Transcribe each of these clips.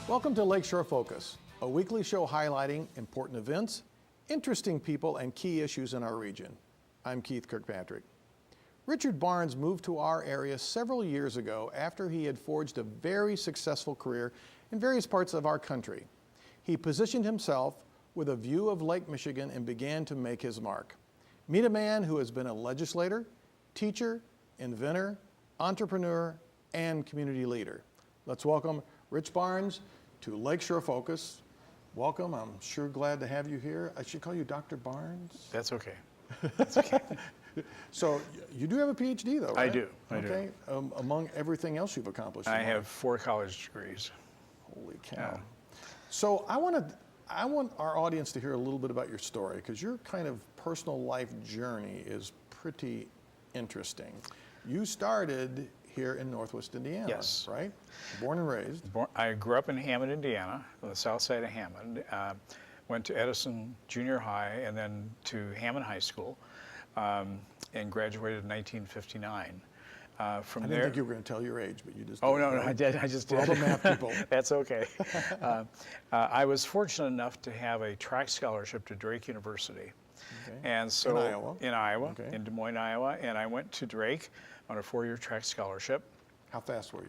Welcome to Lakeshore Focus, a weekly show highlighting important events, interesting people, and key issues in our region. I'm Keith Kirkpatrick. Richard Barnes moved to our area several years ago after he had forged a very successful career in various parts of our country. He positioned himself with a view of Lake Michigan and began to make his mark. Meet a man who has been a legislator, teacher, inventor, entrepreneur, and community leader. Let's welcome Rich Barnes to Lakeshore Focus. Welcome. I'm sure glad to have you here. I should call you Dr. Barnes. That's okay. That's okay. So you do have a PhD, though, right? I do. I do. Among everything else you've accomplished. I have 4 college degrees. Holy cow! Yeah. So I want our audience to hear a little bit about your story, because your kind of personal life journey is pretty interesting. You started here in Northwest Indiana, Yes. right? Born and raised. I grew up in Hammond, Indiana, on the south side of Hammond. Went to Edison Junior High and then to Hammond High School, and graduated in 1959. I didn't think you were going to tell your age, but you just Oh, did, no, right? no, I did. I just did. We're all the math people. That's okay. I was fortunate enough to have a track scholarship to Drake University. Okay. And so In Iowa? Okay. In Des Moines, Iowa, and I went to Drake on a 4-year track scholarship. How fast were you?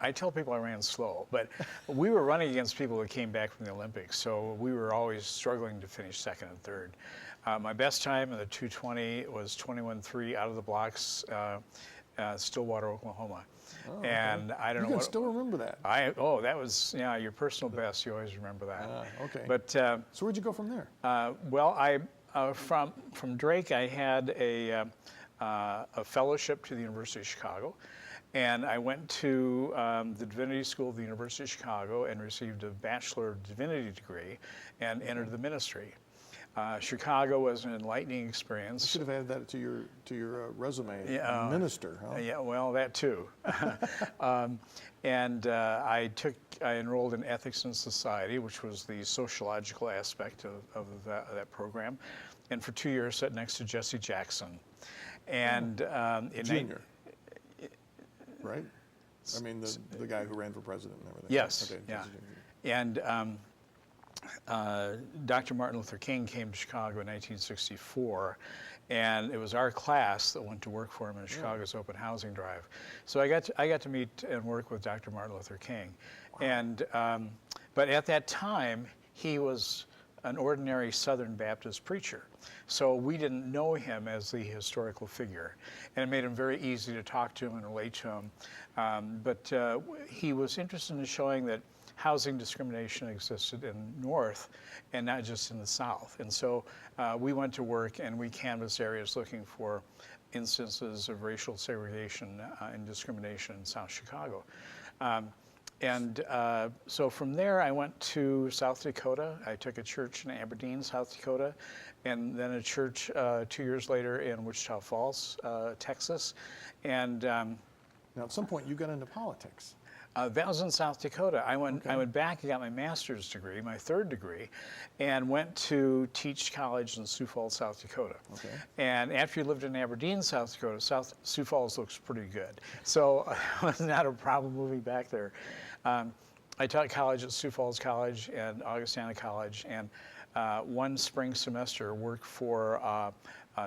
I tell people I ran slow, but we were running against people that came back from the Olympics, so we were always struggling to finish second and third. My best time in the 220 was 21.3 out of the blocks, Stillwater, Oklahoma. Oh, and okay. I don't know. You can what, still remember that. That was your personal best. You always remember that. Okay. But so where'd you go from there? From Drake, I had a fellowship to the University of Chicago, and I went to the Divinity School of the University of Chicago and received a Bachelor of Divinity degree and entered the ministry. Chicago was an enlightening experience. You should have added that to your resume. Yeah, Minister, huh? Yeah, well, that too. I enrolled in Ethics and Society, which was the sociological aspect of that program, and for 2 years sat next to Jesse Jackson. And Junior, right? I mean, the guy who ran for president and everything. Yes. Okay, Yeah. Jesse And Dr. Martin Luther King came to Chicago in 1964, and it was our class that went to work for him in Chicago's open housing drive. So I got to meet and work with Dr. Martin Luther King. Wow. And but at that time, he was an ordinary Southern Baptist preacher. So we didn't know him as the historical figure. And it made him very easy to talk to him and relate to him. But he was interested in showing that housing discrimination existed in North and not just in the South. And so we went to work and we canvassed areas looking for instances of racial segregation and discrimination in South Chicago. So from there, I went to South Dakota. I took a church in Aberdeen, South Dakota, and then a church 2 years later in Wichita Falls, Texas. And now, at some point, you got into politics. That was in South Dakota. I went back and got my master's degree, my 3rd degree, and went to teach college in Sioux Falls, South Dakota. Okay. And after you lived in Aberdeen, South Dakota, Sioux Falls looks pretty good. So it was not a problem moving back there. I taught college at Sioux Falls College and Augustana College, and one spring semester worked for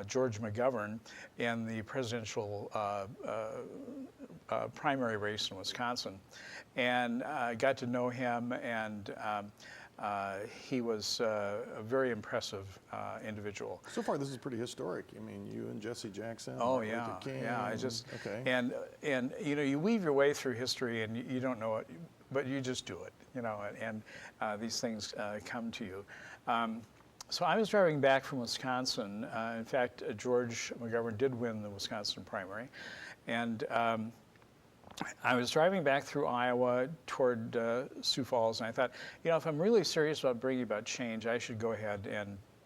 George McGovern in the presidential primary race in Wisconsin, and I got to know him, and he was a very impressive individual. So far, this is pretty historic. I mean, you and Jesse Jackson. Oh yeah, King, yeah. Okay. And you weave your way through history, and you don't know it, but you just do it, and these things come to you. So I was driving back from Wisconsin. In fact, George McGovern did win the Wisconsin primary. And I was driving back through Iowa toward Sioux Falls, and I thought, if I'm really serious about bringing about change, I should go ahead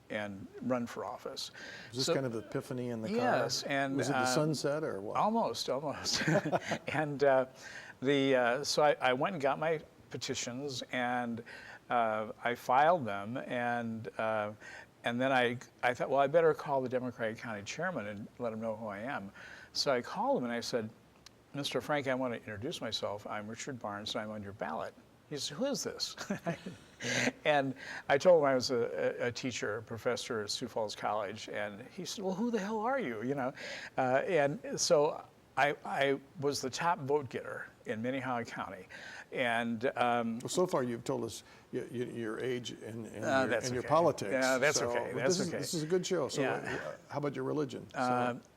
and run for office. Was this kind of epiphany in the car? Yes. And, was it the sunset or what? Almost. And so I went and got my petitions, and I filed them, and then I thought, well, I better call the Democratic County Chairman and let him know who I am. So I called him and I said, Mr. Frank, I want to introduce myself. I'm Richard Barnes, and I'm on your ballot. He said, "Who is this?" And I told him I was a teacher, a professor at Sioux Falls College, and he said, "Well, who the hell are you?" And so I was the top vote getter in Minnehaha County, and Well, so far you've told us your age and your okay. politics. Yeah, that's so, okay. but That's this okay. Is, this is a good show. So Yeah. how about your religion?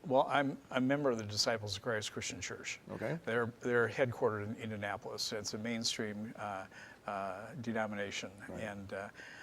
Well, I'm a member of the Disciples of Christ Christian Church. Okay. They're headquartered in Indianapolis. It's a mainstream denomination, Right. and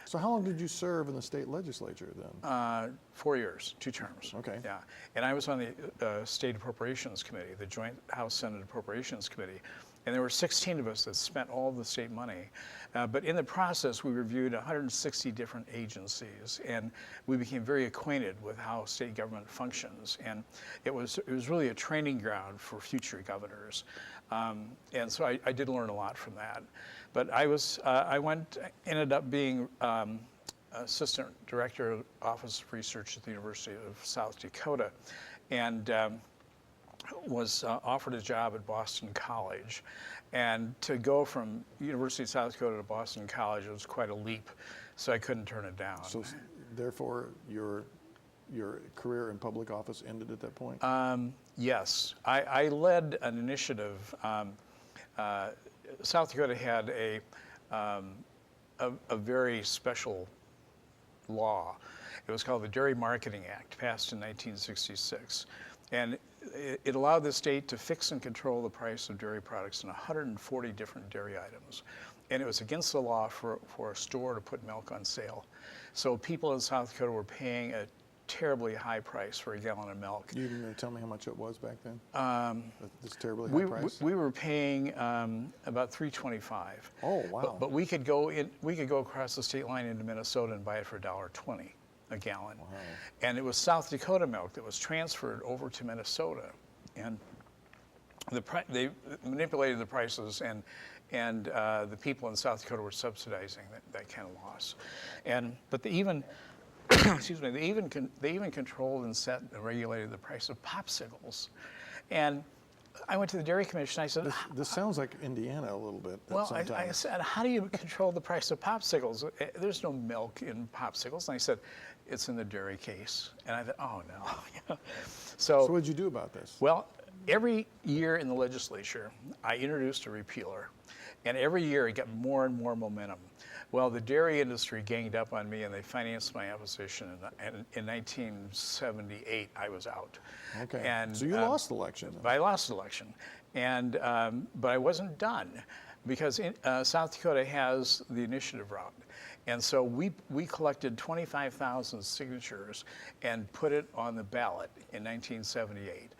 So how long did you serve in the state legislature then? 4 years, 2 terms. Okay. Yeah, and I was on the State Appropriations Committee, the Joint House-Senate Appropriations Committee, and there were 16 of us that spent all of the state money. But in the process, we reviewed 160 different agencies, and we became very acquainted with how state government functions. And it was really a training ground for future governors. And so I did learn a lot from that. But ended up being assistant director of Office of Research at the University of South Dakota, and was offered a job at Boston College. And to go from University of South Dakota to Boston College was quite a leap, so I couldn't turn it down. So therefore, your career in public office ended at that point? Yes, I led an initiative. South Dakota had a very special law. It was called the Dairy Marketing Act, passed in 1966. And it allowed the state to fix and control the price of dairy products in 140 different dairy items. And it was against the law for a store to put milk on sale. So people in South Dakota were paying a terribly high price for a gallon of milk. You can tell me how much it was back then? This terribly high price? We were paying about $3.25. Oh, wow. But we could go across the state line into Minnesota and buy it for $1.20 a gallon. Wow. And it was South Dakota milk that was transferred over to Minnesota, and they manipulated the prices, and the people in South Dakota were subsidizing that kind of loss. But they even excuse me, they even controlled and set and regulated the price of popsicles. And I went to the Dairy Commission. I said, This sounds like Indiana a little bit. well, I said, how do you control the price of popsicles? There's no milk in popsicles. And I said, it's in the dairy case. And I thought, oh no. So what did you do about this? Well, every year in the legislature, I introduced a repealer. And every year it got more and more momentum. Well, the dairy industry ganged up on me, and they financed my opposition. And in 1978, I was out. Okay. And, so you lost the election. I lost the election, and but I wasn't done, because South Dakota has the initiative route, and so we collected 25,000 signatures and put it on the ballot in 1978,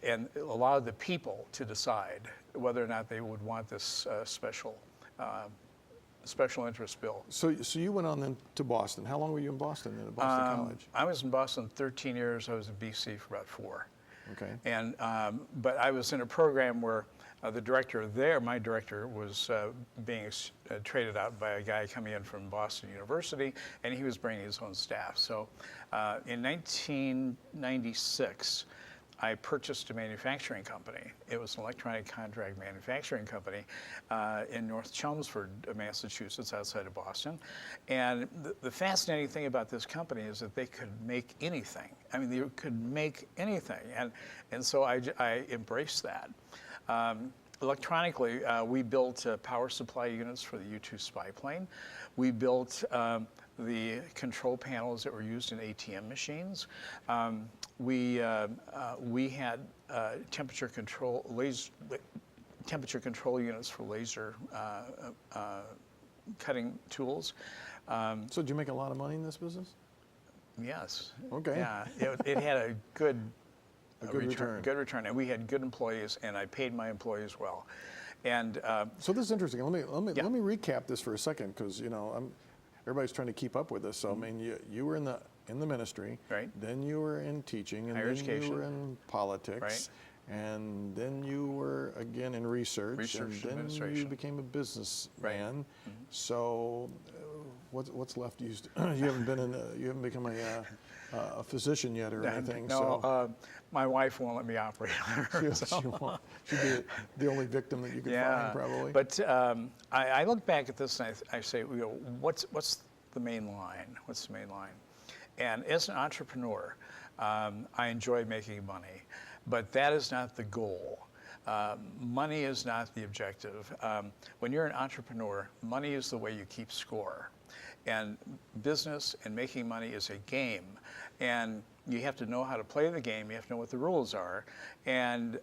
and allowed the people to decide whether or not they would want this special interest bill. So you went on then to Boston. How long were you in Boston, at Boston College? I was in Boston 13 years. I was in BC for about 4. Okay. And but I was in a program where the director there, my director, was being traded out by a guy coming in from Boston University, and he was bringing his own staff. So in 1996, I purchased a manufacturing company. It was an electronic contract manufacturing company in North Chelmsford, Massachusetts, outside of Boston. And the fascinating thing about this company is that they could make anything. I mean, they could make anything. And so I embraced that. Electronically, we built power supply units for the U-2 spy plane. We built the control panels that were used in ATM machines. We had temperature control units for laser cutting tools. So did you make a lot of money in this business? Yes. Okay. Yeah, it had a good return. Good return, and we had good employees, and I paid my employees well. And so this is interesting. Let me recap this for a second, because everybody's trying to keep up with this. So I mean, you were in the ministry, right? Then you were in teaching, and higher then education. you were in politics, right? And then you were again in research, and then administration. you became a businessman. Right. So what's left? You haven't been you haven't become a physician yet or anything. No, so my wife won't let me operate on her. she'd be the only victim that you could find, probably. But I look back at this and I say, what's the main line? What's the main line? And as an entrepreneur, I enjoy making money, but that is not the goal. Money is not the objective. When you're an entrepreneur, money is the way you keep score. And business and making money is a game. And you have to know how to play the game. You have to know what the rules are. And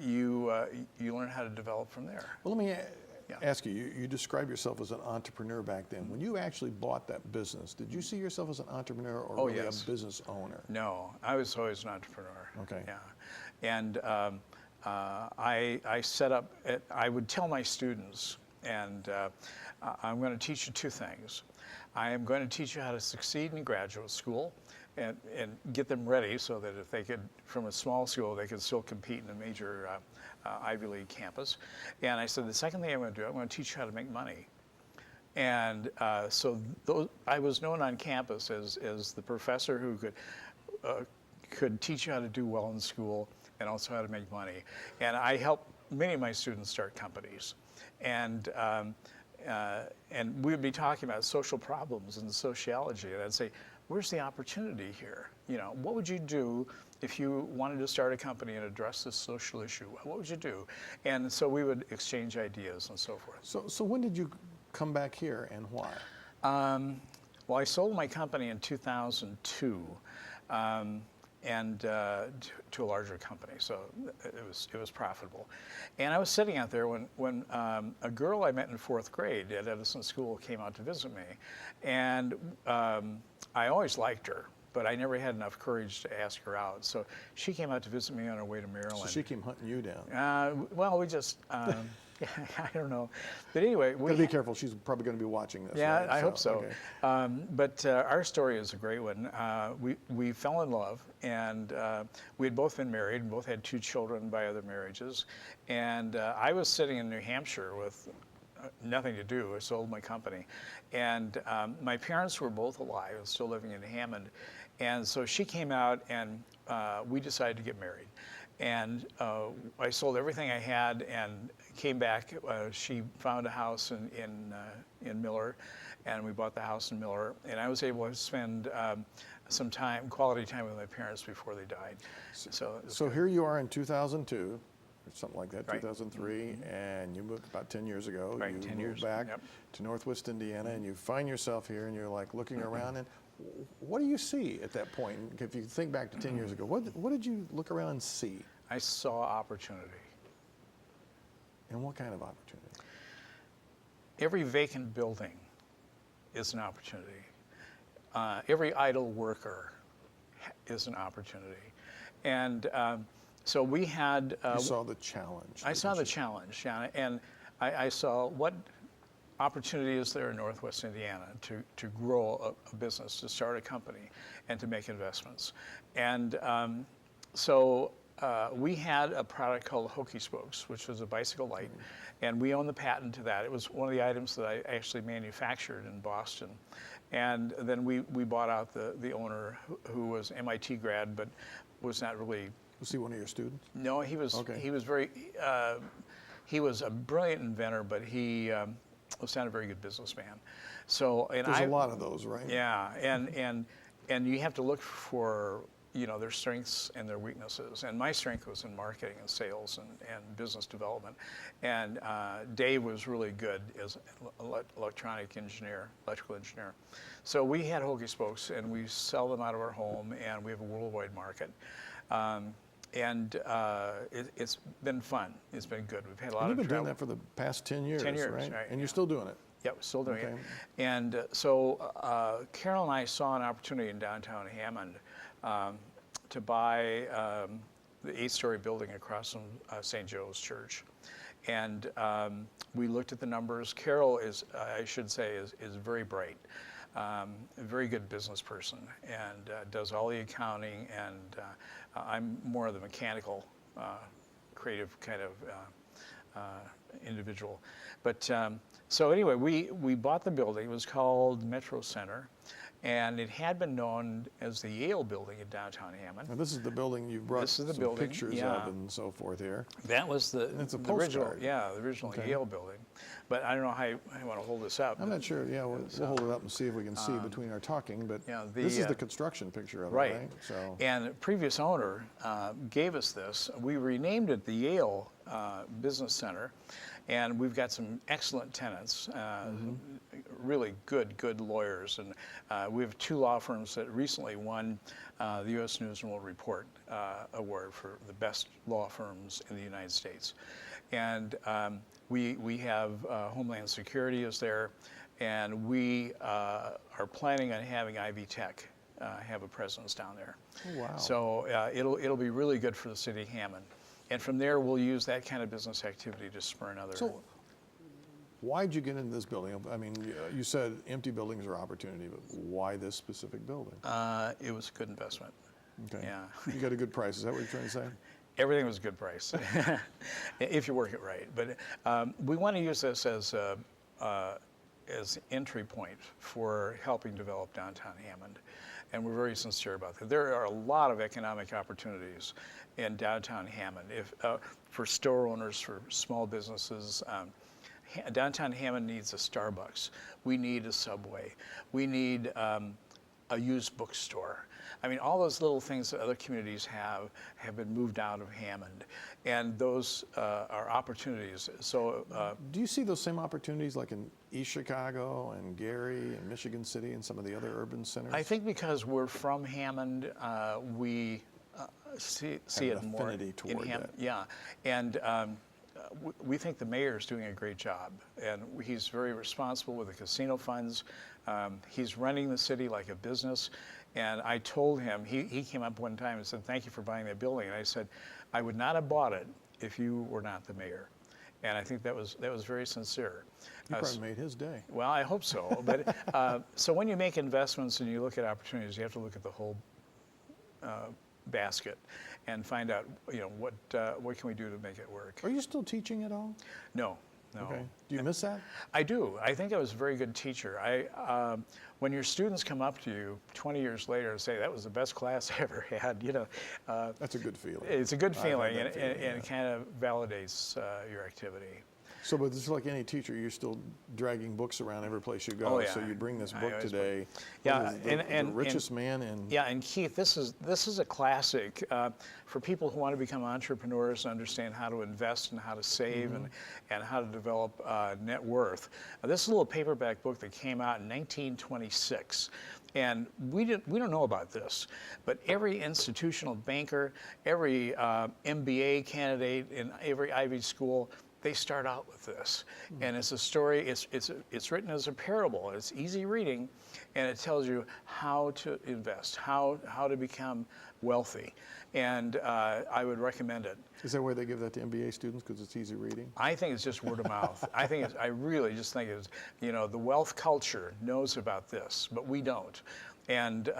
you learn how to develop from there. Well, let me ask you, you describe yourself as an entrepreneur back then. When you actually bought that business, did you see yourself as an entrepreneur or really a business owner? No, I was always an entrepreneur. Okay. Yeah. And I set up, I would tell my students, and I'm going to teach you two things. I am going to teach you how to succeed in graduate school and get them ready so that if they could, from a small school, they could still compete in a major Ivy League campus. And I said, the second thing I'm going to do, I'm going to teach you how to make money. And so I was known on campus as the professor who could teach you how to do well in school and also how to make money. And I helped many of my students start companies. And we would be talking about social problems and sociology, and I'd say, where's the opportunity here? You know, what would you do if you wanted to start a company and address this social issue? What would you do? And so we would exchange ideas and so forth. So when did you come back here and why? Well, I sold my company in 2002. And to a larger company, so it was profitable. And I was sitting out there when a girl I met in 4th grade at Edison School came out to visit me, and I always liked her, but I never had enough courage to ask her out. So she came out to visit me on her way to Maryland. So she came hunting you down. Well, we just. I don't know, but anyway, we be careful. She's probably going to be watching this. Yeah, right? I hope so. Okay. But our story is a great one. We fell in love, and we had both been married, and both had 2 children by other marriages. And I was sitting in New Hampshire with nothing to do. I sold my company, and my parents were both alive and still living in Hammond. And so she came out, and we decided to get married. And I sold everything I had and came back. She found a house in Miller, and we bought the house in Miller. And I was able to spend some quality time with my parents before they died. So here you are in 2002, or something like that, Right. 2003, and you moved about 10 years ago. Right, you 10 moved years. back Yep. to Northwest Indiana, and you find yourself here, and you're like looking around, and what do you see at that point? If you think back to 10 years ago, what did you look around and see? I saw opportunity. And what kind of opportunity? Every vacant building is an opportunity. Every idle worker is an opportunity. And so we had... you saw the challenge. I saw the challenge, yeah, and I saw what opportunity is there in Northwest Indiana to grow a business, to start a company, and to make investments. And so we had a product called Hokey Spokes, which was a bicycle light, and we own the patent to that. It was one of the items that I actually manufactured in Boston. And then we bought out the owner, who was MIT grad, but was not really... Was he one of your students? No, he was. Okay. He was very. He was a brilliant inventor, but he was not a very good businessman. So, and There's a lot of those, right? Yeah, and you have to look for their strengths and their weaknesses. And my strength was in marketing and sales and business development. And Dave was really good as an electrical engineer. So we had Hokey Spokes, and we sell them out of our home, and we have a worldwide market. And it's been fun. It's been good. We've had a lot of You've been travel. doing that for the past 10 years, 10 years, right? right, And you're still doing it. Yeah, we're still doing Okay. it. And so Carol and I saw an opportunity in downtown Hammond to buy the 8-story building across from St. Joe's Church. And we looked at the numbers. Carol is, I should say, is very bright. A very good business person, and does all the accounting, and I'm more of the mechanical, creative kind of individual. But so anyway, we bought the building. It was called Metro Center, and it had been known as the Yale Building in downtown Hammond. Now, this is the building you've brought This is the some building, pictures yeah. of and so forth here. That was the it's a the original, postcard. yeah, the original Okay. Yale Building. But I don't know how you want to hold this up. I'm not sure. Yeah, we'll hold it up and see if we can see between our talking. But yeah, this is the construction picture of right. it, right? So And the previous owner gave us this. We renamed it the Yale Business Center, and we've got some excellent tenants, really good lawyers, and we have 2 law firms that recently won the U.S. News and World Report award for the best law firms in the United States. And we have Homeland Security is there, and we are planning on having Ivy Tech have a presence down there. Oh, wow. So it'll be really good for the city of Hammond. And from there, we'll use that kind of business activity to spur another. So why'd you get into this building? I mean, you said empty buildings are opportunity, but why this specific building? It was a good investment. Okay. Yeah. You got a good price. Is that what you're trying to say? Everything was a good price, if you work it right. But we want to use this as entry point for helping develop downtown Hammond. And we're very sincere about that. There are a lot of economic opportunities in downtown Hammond. For store owners, for small businesses, downtown Hammond needs a Starbucks. We need a Subway. We need a used bookstore. I mean, all those little things that other communities have been moved out of Hammond, and those are opportunities. So, do you see those same opportunities like in East Chicago and Gary and Michigan City and some of the other urban centers? I think because we're from Hammond, we see Have it an more affinity toward in Hammond. that. Yeah, and we think the mayor's doing a great job, and he's very responsible with the casino funds. He's running the city like a business. And I told him, he came up one time and said, "Thank you for buying that building." And I said, "I would not have bought it if you were not the mayor." And I think that was very sincere. You probably made his day. Well, I hope so. But so when you make investments and you look at opportunities, you have to look at the whole basket and find out, what can we do to make it work. Are you still teaching at all? No. Okay. Do you miss that? I do. I think I was a very good teacher. When your students come up to you 20 years later and say, "That was the best class I ever had," That's a good feeling. it's a good I've had feeling, that and feeling, yeah. it kind of validates your activity. So, but it's like any teacher, you're still dragging books around every place you go. Oh, yeah. So you bring this I book always today. Yeah, What is it, the richest man in. Yeah, and Keith, this is a classic for people who want to become entrepreneurs and understand how to invest and how to save and how to develop net worth. This is a little paperback book that came out in 1926. And we don't know about this, but every institutional banker, every MBA candidate in every Ivy school, they start out with this, and it's a story. It's written as a parable. It's easy reading, and it tells you how to invest, how to become wealthy, and I would recommend it. Is that where they give that to MBA students because it's easy reading? I think it's just word of mouth. I really just think it's, the wealth culture knows about this, but we don't. And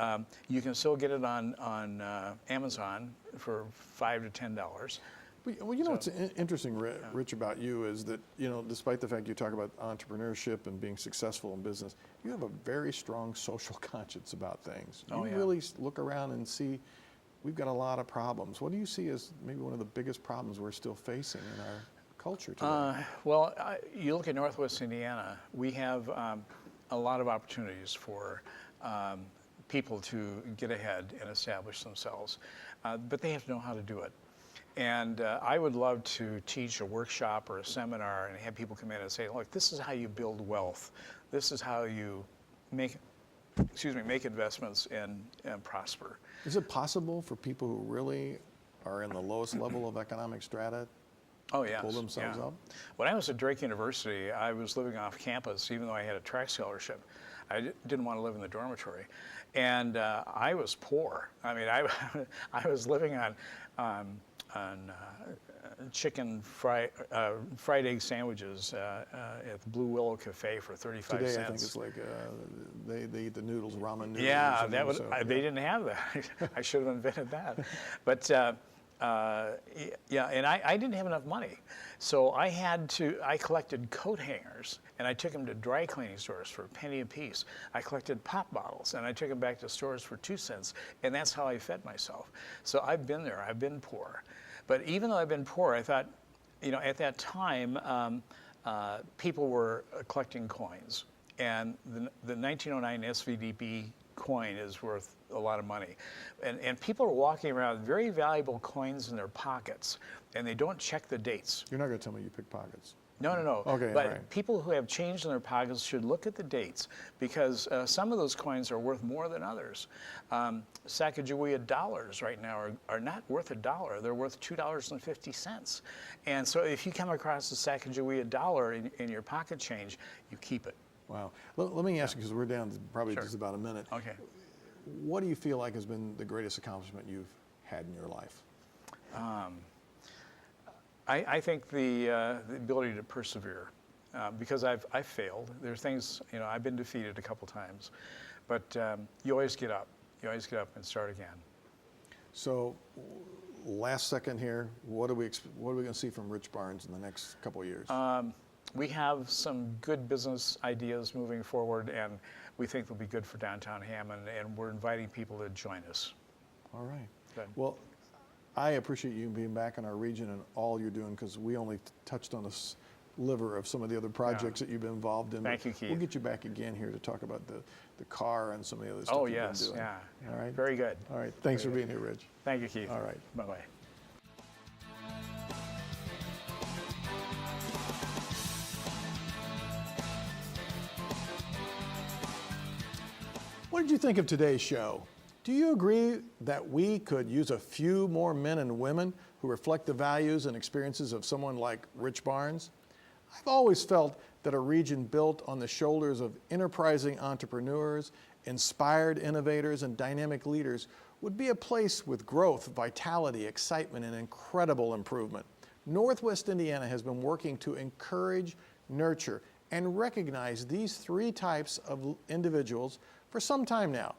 you can still get it on Amazon for $5 to $10. Well, what's interesting, Rich, about you is that, despite the fact you talk about entrepreneurship and being successful in business, you have a very strong social conscience about things. You really look around and see we've got a lot of problems. What do you see as maybe one of the biggest problems we're still facing in our culture today? Well, you look at Northwest Indiana, we have a lot of opportunities for people to get ahead and establish themselves, but they have to know how to do it. And I would love to teach a workshop or a seminar and have people come in and say, "Look, this is how you build wealth. This is how you make investments and prosper." Is it possible for people who really are in the lowest level of economic strata Oh, yes. pull themselves yeah. up? When I was at Drake University, I was living off campus, even though I had a track scholarship. I didn't want to live in the dormitory. And I was poor. I mean, I was living on chicken fried egg sandwiches at the Blue Willow Cafe for 35 Today, cents. I think it's like they eat the noodles, ramen noodles. Yeah, and that was. so, They didn't have that. I should have invented that. But Yeah, and I didn't have enough money. So I collected coat hangers and I took them to dry cleaning stores for a penny a piece. I collected pop bottles and I took them back to stores for 2 cents, and that's how I fed myself. So I've been there, I've been poor. But even though I've been poor, I thought, at that time, people were collecting coins. And the 1909 SVDB coin is worth a lot of money. And people are walking around with very valuable coins in their pockets, and they don't check the dates. You're not going to tell me you pick pockets. No. Okay, but right. people who have change in their pockets should look at the dates, because some of those coins are worth more than others. Sacagawea dollars right now are not worth $1. They're worth $2.50. And so if you come across a Sacagawea dollar in your pocket change, you keep it. Wow. Let me ask you, because we're down to probably Sure. just about a minute. Okay. What do you feel like has been the greatest accomplishment you've had in your life? I think the ability to persevere, because I've failed. There are things, I've been defeated a couple times, but you always get up. You always get up and start again. So, last second here, what are we going to see from Rich Barnes in the next couple of years? We have some good business ideas moving forward, and we think they'll be good for downtown Hammond, and we're inviting people to join us. All right. Good. Well, I appreciate you being back in our region and all you're doing, because we only touched on the sliver of some of the other projects that you've been involved in. Thank you, Keith. We'll get you back again here to talk about the car and some of the other stuff Oh, you've yes, been doing. yeah. All right. Very good. All right. Thanks for being here, Rich. Thank you, Keith. All right. Bye-bye. What did you think of today's show? Do you agree that we could use a few more men and women who reflect the values and experiences of someone like Rich Barnes? I've always felt that a region built on the shoulders of enterprising entrepreneurs, inspired innovators, and dynamic leaders would be a place with growth, vitality, excitement, and incredible improvement. Northwest Indiana has been working to encourage, nurture, and recognize these 3 types of individuals for some time now.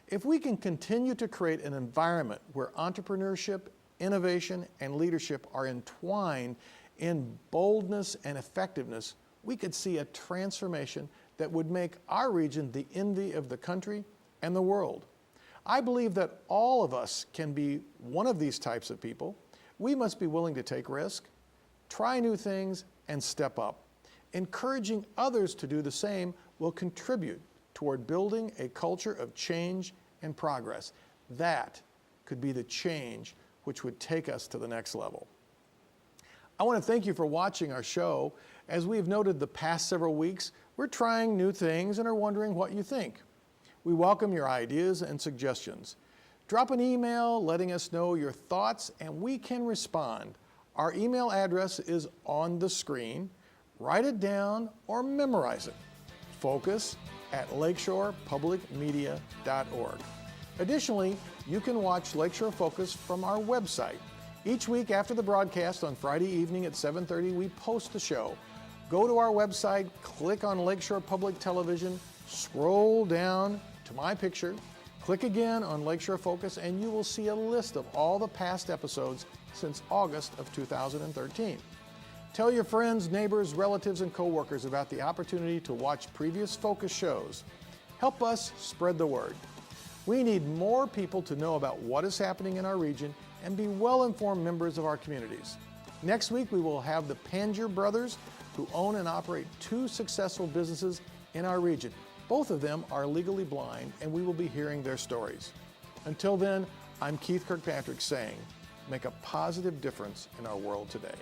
If we can continue to create an environment where entrepreneurship, innovation, and leadership are entwined in boldness and effectiveness, we could see a transformation that would make our region the envy of the country and the world. I believe that all of us can be one of these types of people. We must be willing to take risk, try new things, and step up. Encouraging others to do the same will contribute toward building a culture of change and progress. That could be the change which would take us to the next level. I want to thank you for watching our show. As we've noted the past several weeks, we're trying new things and are wondering what you think. We welcome your ideas and suggestions. Drop an email letting us know your thoughts and we can respond. Our email address is on the screen. Write it down or memorize it. focus@lakeshorepublicmedia.org. Additionally, you can watch Lakeshore Focus from our website. Each week after the broadcast on Friday evening at 7:30, we post the show. Go to our website, click on Lakeshore Public Television, scroll down to my picture, click again on Lakeshore Focus, and you will see a list of all the past episodes since August of 2013. Tell your friends, neighbors, relatives, and coworkers about the opportunity to watch previous Focus shows. Help us spread the word. We need more people to know about what is happening in our region and be well-informed members of our communities. Next week, we will have the Pangier brothers, who own and operate 2 successful businesses in our region. Both of them are legally blind, and we will be hearing their stories. Until then, I'm Keith Kirkpatrick saying, make a positive difference in our world today.